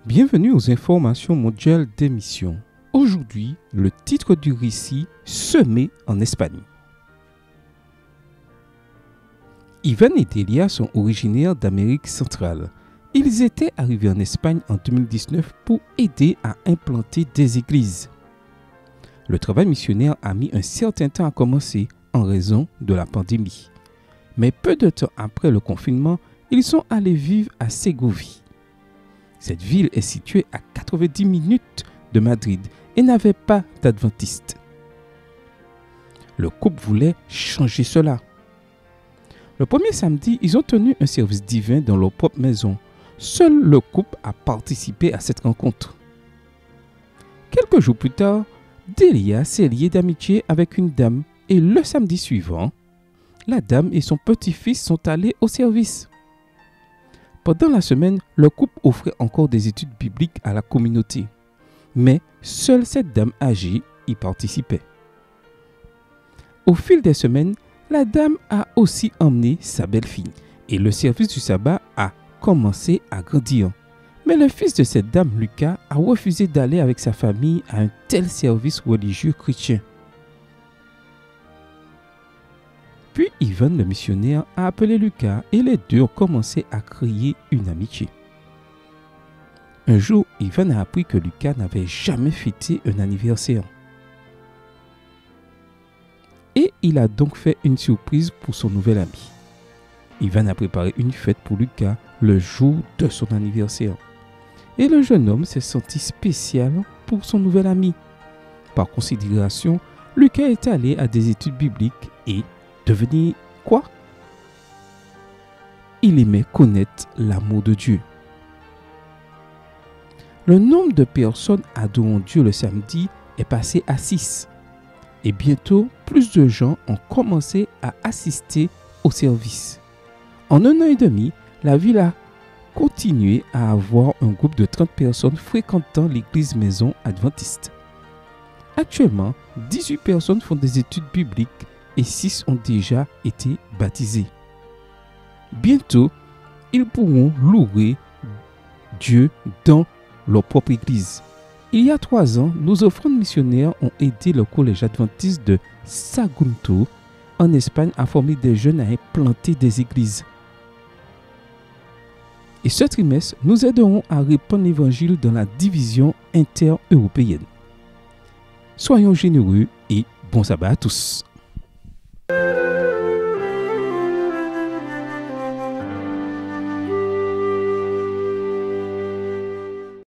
Bienvenue aux informations mondiales d'émission. Aujourd'hui, le titre du récit « Semé en Espagne ». Ivan et Delia sont originaires d'Amérique centrale. Ils étaient arrivés en Espagne en 2019 pour aider à implanter des églises. Le travail missionnaire a mis un certain temps à commencer en raison de la pandémie. Mais peu de temps après le confinement, ils sont allés vivre à Ségovie. Cette ville est située à 90 minutes de Madrid et n'avait pas d'adventistes. Le couple voulait changer cela. Le premier samedi, ils ont tenu un service divin dans leur propre maison. Seul le couple a participé à cette rencontre. Quelques jours plus tard, Delia s'est liée d'amitié avec une dame et le samedi suivant, la dame et son petit-fils sont allés au service. Pendant la semaine, le couple offrait encore des études bibliques à la communauté. Mais seule cette dame âgée y participait. Au fil des semaines, la dame a aussi emmené sa belle-fille. Et le service du sabbat a commencé à grandir. Mais le fils de cette dame, Lucas, a refusé d'aller avec sa famille à un tel service religieux chrétien. Puis Ivan, le missionnaire, a appelé Lucas et les deux ont commencé à créer une amitié. Un jour, Ivan a appris que Lucas n'avait jamais fêté un anniversaire. Et il a donc fait une surprise pour son nouvel ami. Ivan a préparé une fête pour Lucas le jour de son anniversaire. Et le jeune homme s'est senti spécial pour son nouvel ami. Par considération, Lucas est allé à des études bibliques et devenir quoi? Il aimait connaître l'amour de Dieu. Le nombre de personnes adorant Dieu le samedi est passé à 6. Et bientôt, plus de gens ont commencé à assister au service. En 1 an et demi, la ville a continué à avoir un groupe de 30 personnes fréquentant l'église maison adventiste. Actuellement, 18 personnes font des études bibliques et 6 ont déjà été baptisés. Bientôt, ils pourront louer Dieu dans leur propre église. Il y a 3 ans, nos offrandes missionnaires ont aidé le collège adventiste de Sagunto en Espagne à former des jeunes à implanter des églises. Et ce trimestre, nous aiderons à répandre l'évangile dans la division inter-européenne. Soyons généreux et bon sabbat à tous.